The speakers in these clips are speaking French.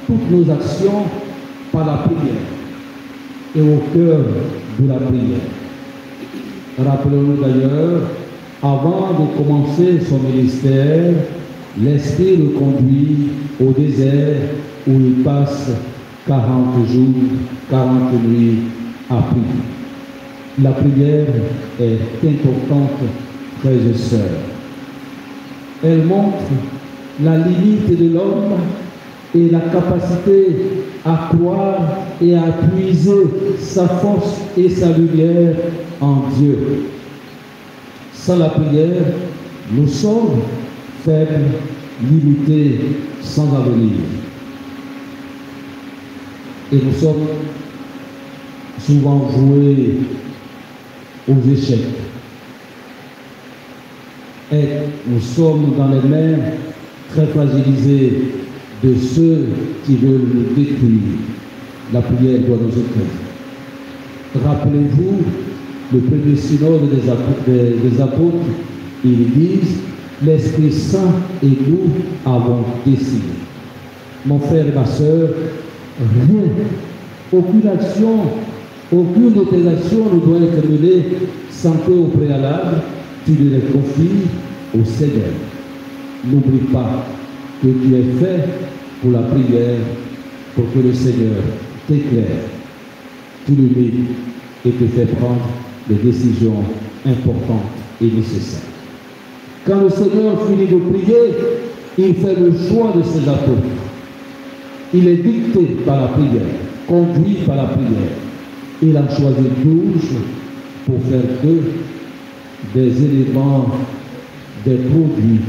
toutes nos actions par la prière et au cœur de la prière. Rappelons-nous d'ailleurs, avant de commencer son ministère, l'Esprit le conduit au désert où il passe 40 jours, 40 nuits à prier. La prière est importante, frères et sœurs. Elle montre la limite de l'homme et la capacité à croire et à puiser sa force et sa lumière en Dieu. Sans la prière, nous sommes faibles, limités, sans avenir. Et nous sommes souvent voués aux échecs. Et nous sommes dans les mains très fragilisées de ceux qui veulent nous détruire. La prière doit nous éclairer. Rappelez-vous, le premier synode des apôtres, ils disent, l'Esprit Saint et nous avons décidé. Mon frère et ma soeur, rien, aucune action, aucune de tes actions ne doit être menée sans que au préalable, tu ne les confies au Seigneur. N'oublie pas que tu es fait pour la prière, pour que le Seigneur t'éclaire, tu le guides et te fait prendre des décisions importantes et nécessaires. Quand le Seigneur finit de prier, il fait le choix de ses apôtres. Il est dicté par la prière, conduit par la prière. Il a choisi 12 pour faire d'eux des éléments, des produits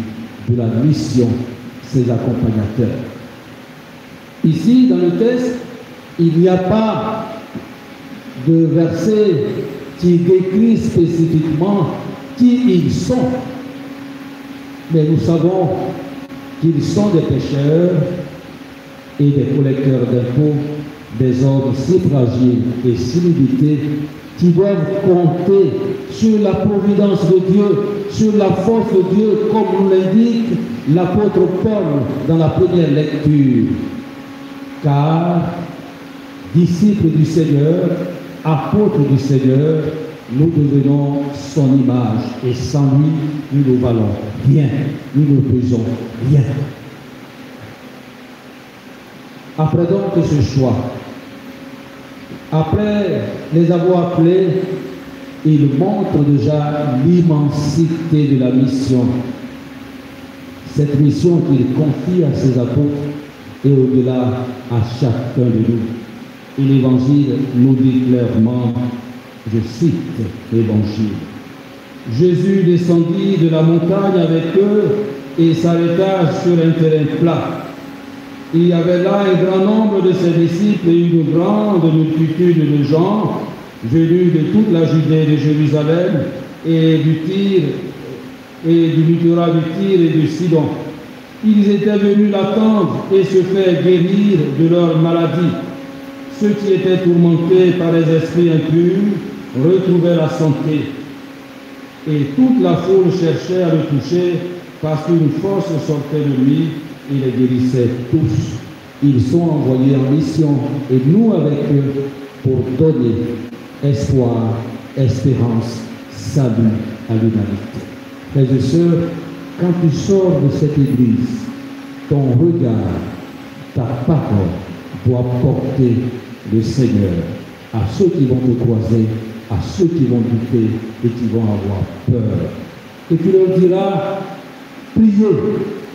de la mission, ses accompagnateurs. Ici, dans le texte, il n'y a pas de verset qui décrit spécifiquement qui ils sont. Mais nous savons qu'ils sont des pécheurs et des collecteurs d'impôts, des hommes si fragiles et si limités qui doivent compter sur la providence de Dieu, sur la force de Dieu, comme nous l'indique l'apôtre Paul dans la première lecture. Car, disciples du Seigneur, apôtres du Seigneur, nous devenons son image et sans lui, nous ne valons rien, nous ne faisons rien. Après donc ce choix, après les avoir appelés, il montre déjà l'immensité de la mission. Cette mission qu'il confie à ses apôtres et au-delà à chacun de nous. Et l'Évangile nous dit clairement, je cite l'Évangile, Jésus descendit de la montagne avec eux et s'arrêta sur un terrain plat. Il y avait là un grand nombre de ses disciples et une grande multitude de gens venus de toute la Judée, de Jérusalem et du Tyr et du littoral du Tyr et du Sidon. Ils étaient venus l'attendre et se faire guérir de leur maladie. Ceux qui étaient tourmentés par les esprits impurs retrouvaient la santé. Et toute la foule cherchait à le toucher parce qu'une force sortait de lui et les guérissait tous. Ils sont envoyés en mission et nous avec eux pour donner espoir, espérance, salut à l'humanité. Frères et sœurs, quand tu sors de cette église, ton regard, ta parole doit porter le Seigneur à ceux qui vont te croiser, à ceux qui vont douter et qui vont avoir peur. Et tu leur diras, priez,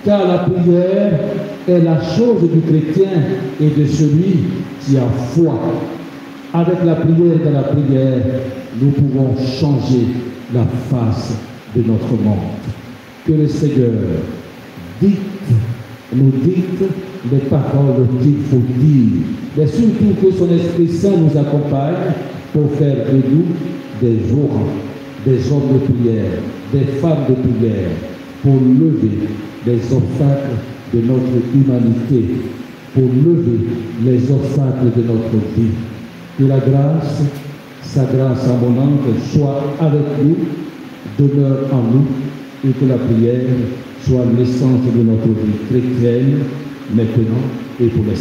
car la prière est la chose du chrétien et de celui qui a foi. Avec la prière et la prière, nous pouvons changer la face de notre monde. Que le Seigneur nous dicte les paroles qu'il faut dire, mais surtout que son Esprit Saint nous accompagne pour faire de nous des orants, des hommes de prière, des femmes de prière, pour lever les obstacles de notre humanité, pour lever les obstacles de notre vie. Que la grâce, sa grâce abondante, soit avec nous, demeure en nous, et que la prière soit l'essence de notre vie chrétienne, maintenant et pour les